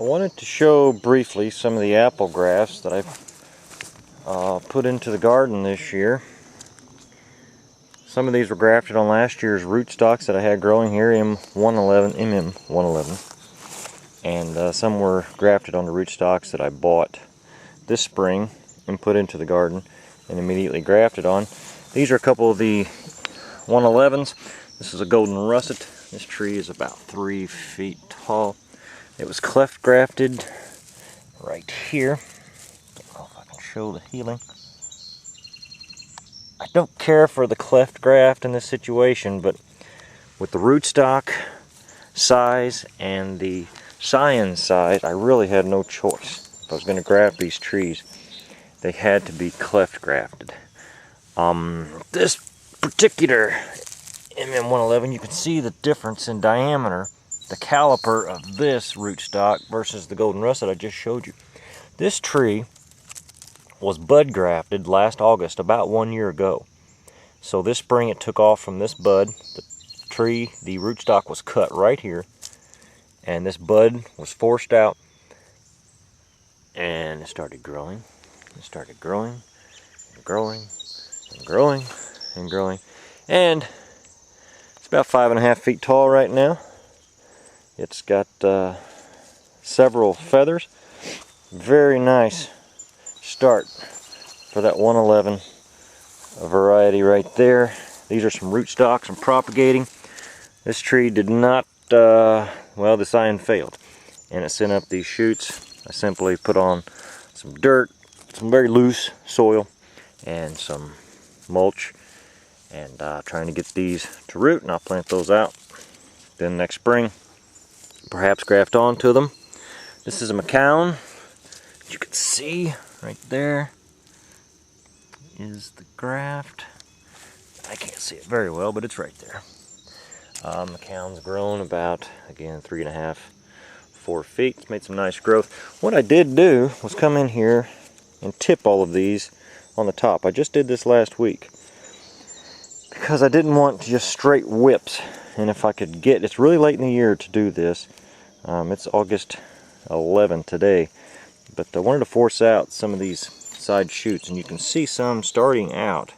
wanted to show briefly some of the apple grafts that I've put into the garden this year. Some of these were grafted on last year's rootstocks that I had growing here, MM111, and some were grafted on the rootstocks that I bought this spring and put into the garden and immediately grafted on. These are a couple of the 111s. This is a golden russet. This tree is about 3 feet tall. It was cleft grafted right here. I don't know if I can show the healing. I don't care for the cleft graft in this situation, but with the rootstock size and the scion size, I really had no choice. If I was going to graft these trees, they had to be cleft grafted. This particular MM111, you can see the difference in diameter, the caliper of this rootstock versus the golden russet I just showed you. This tree was bud grafted last August, about 1 year ago. So this spring it took off from this bud. The rootstock was cut right here, and this bud was forced out, and it started growing. It started growing and growing and growing and growing, and it's about 5.5 feet tall right now. It's got several feathers. Very nice start for that 111 variety right there. These are some rootstocks I'm propagating. This tree did not, well, the scion failed, and it sent up these shoots. I simply put on some dirt, some very loose soil, and some mulch, and trying to get these to root, and I'll plant those out. Then next spring, perhaps graft onto them. This is a McCown. You can see right there is the graft. I can't see it very well, but it's right there. McCown's grown about, again, 3.5, 4 feet. It's made some nice growth. What I did do was come in here and tip all of these on the top. I just did this last week because I didn't want just straight whips. And if I could get, it's really late in the year to do this. It's August 11 today, but I wanted to force out some of these side shoots, and you can see some starting out.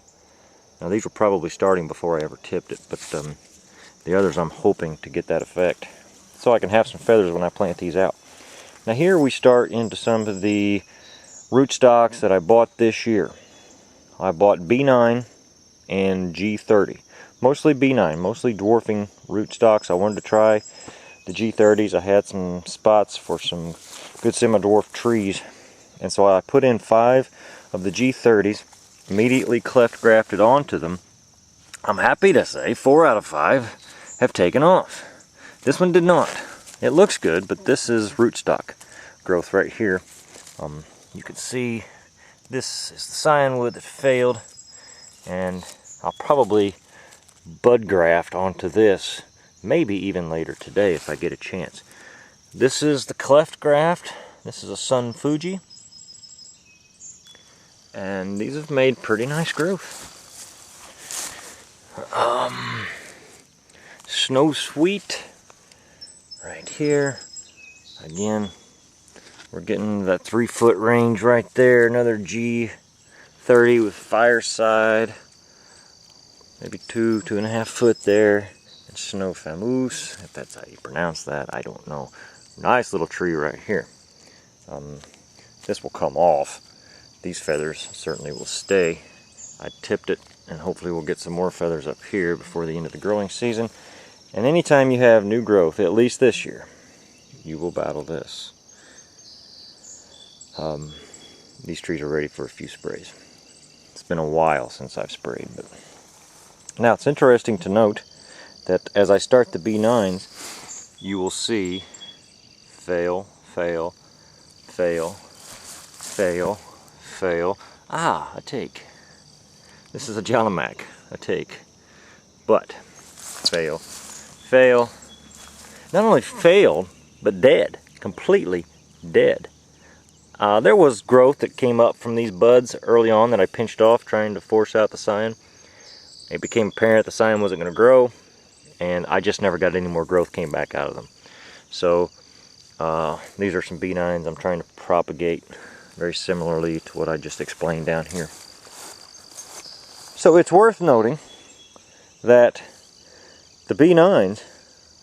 Now these were probably starting before I ever tipped it, but the others I'm hoping to get that effect, so I can have some feathers when I plant these out. Now here we start into some of the rootstocks that I bought this year. I bought B9 and G30. Mostly B9, mostly dwarfing rootstocks. I wanted to try the G30s. I had some spots for some good semi-dwarf trees, and so I put in 5 of the G30s, immediately cleft grafted onto them. I'm happy to say 4 out of 5 have taken off. This one did not. It looks good, but this is rootstock growth right here. You can see this is the scionwood that failed, and I'll probably bud graft onto this, maybe even later today if I get a chance. This is the cleft graft. This is a Sun Fuji, and these have made pretty nice growth. Snow Sweet right here. Again, we're getting that 3-foot range right there. Another G30 with Fireside. Maybe 2.5 foot there. And Snow Famous, if that's how you pronounce that, I don't know. Nice little tree right here. This will come off. These feathers certainly will stay. I tipped it, and hopefully we'll get some more feathers up here before the end of the growing season. And anytime you have new growth, at least this year, you will battle this. These trees are ready for a few sprays. It's been a while since I've sprayed, but now it's interesting to note that as I start the B9s, you will see fail, fail, fail, fail, fail. A take. This is a Jalamak, a take. But fail, fail. Not only failed, but dead. Completely dead. There was growth that came up from these buds early on that I pinched off trying to force out the scion. It became apparent the scion wasn't going to grow, and I just never got any more growth came back out of them. So These are some B9s I'm trying to propagate very similarly to what I just explained down here. So it's worth noting that the B9s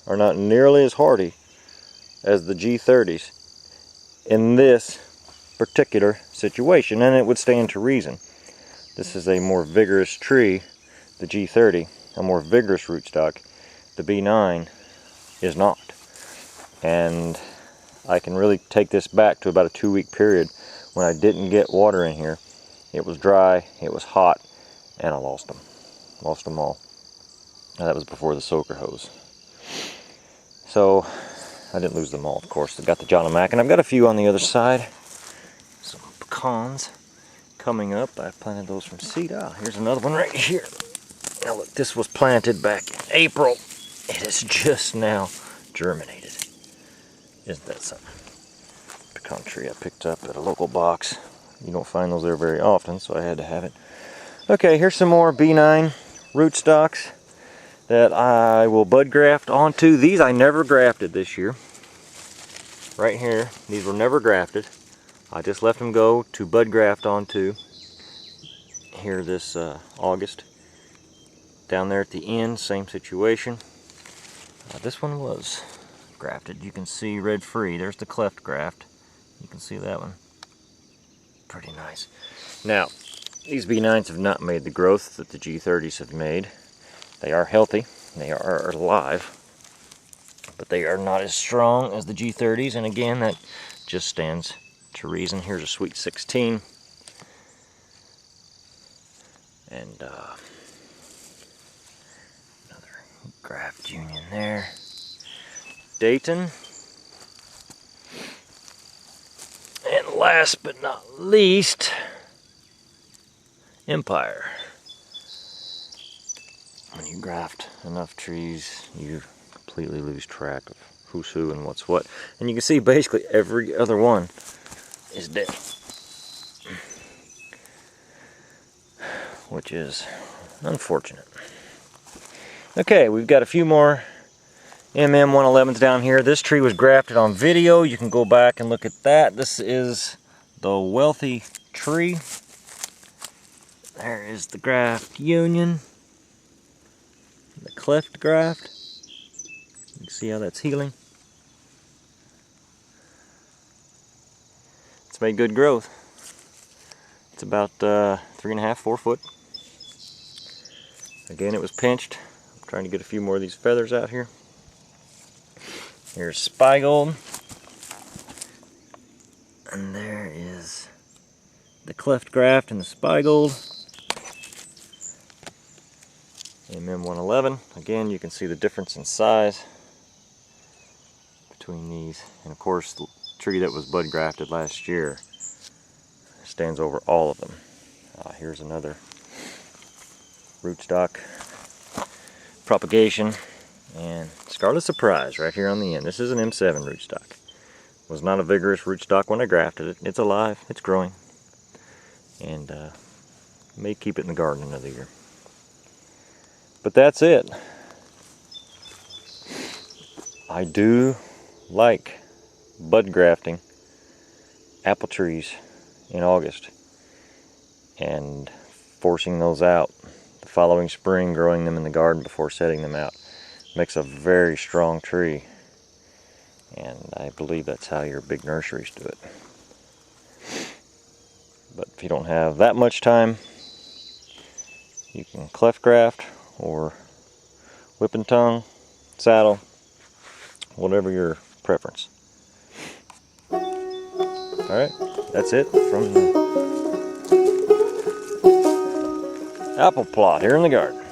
are not nearly as hardy as the G30s in this particular situation, and it would stand to reason. This is a more vigorous tree, the G30, a more vigorous rootstock. The B9 is not. And I can really take this back to about a 2-week period when I didn't get water in here. It was dry, it was hot, and I lost them. Lost them all. Now, that was before the soaker hose. So I didn't lose them all, of course. I've got the John O'Mac, and I've got a few on the other side. Some pecans coming up. I planted those from seed. Ah, here's another one right here. Now look, this was planted back in April. It has just now germinated. Isn't that something? Pecan tree I picked up at a local box. You don't find those there very often, so I had to have it. Okay, here's some more B9 rootstocks that I will bud graft onto. These I never grafted this year. Right here, these were never grafted. I just left them go to bud graft onto here this August. Down there at the end, same situation. This one was grafted. You can see red free. There's the cleft graft. You can see that one. Pretty nice. Now, these B9s have not made the growth that the G30s have made. They are healthy. They are alive. But they are not as strong as the G30s. And again, that just stands to reason. Here's a sweet 16. And another graft union there. Dayton. And last but not least, Empire. When you graft enough trees, you completely lose track of who's who and what's what. And you can see basically every other one is dead. Which is unfortunate. Okay, we've got a few more MM111s down here. This tree was grafted on video. You can go back and look at that. This is the wealthy tree. There is the graft union. The cleft graft. You can see how that's healing. It's made good growth. It's about 3.5, 4 foot. Again, it was pinched. I'm trying to get a few more of these feathers out here. Here's Spygold. And there is the cleft graft and the Spygold. MM111. Again, you can see the difference in size between these. And of course, the tree that was bud grafted last year stands over all of them. Here's another rootstock propagation. And Scarlet Surprise right here on the end. This is an M7 rootstock. Was not a vigorous rootstock when I grafted it. It's alive, it's growing. And may keep it in the garden another year. But that's it. I do like bud grafting apple trees in August and forcing those out the following spring, growing them in the garden before setting them out. Makes a very strong tree, and I believe that's how your big nurseries do it. But if you don't have that much time, you can cleft graft or whip and tongue, saddle, whatever your preference. Alright, that's it from the apple plot here in the garden.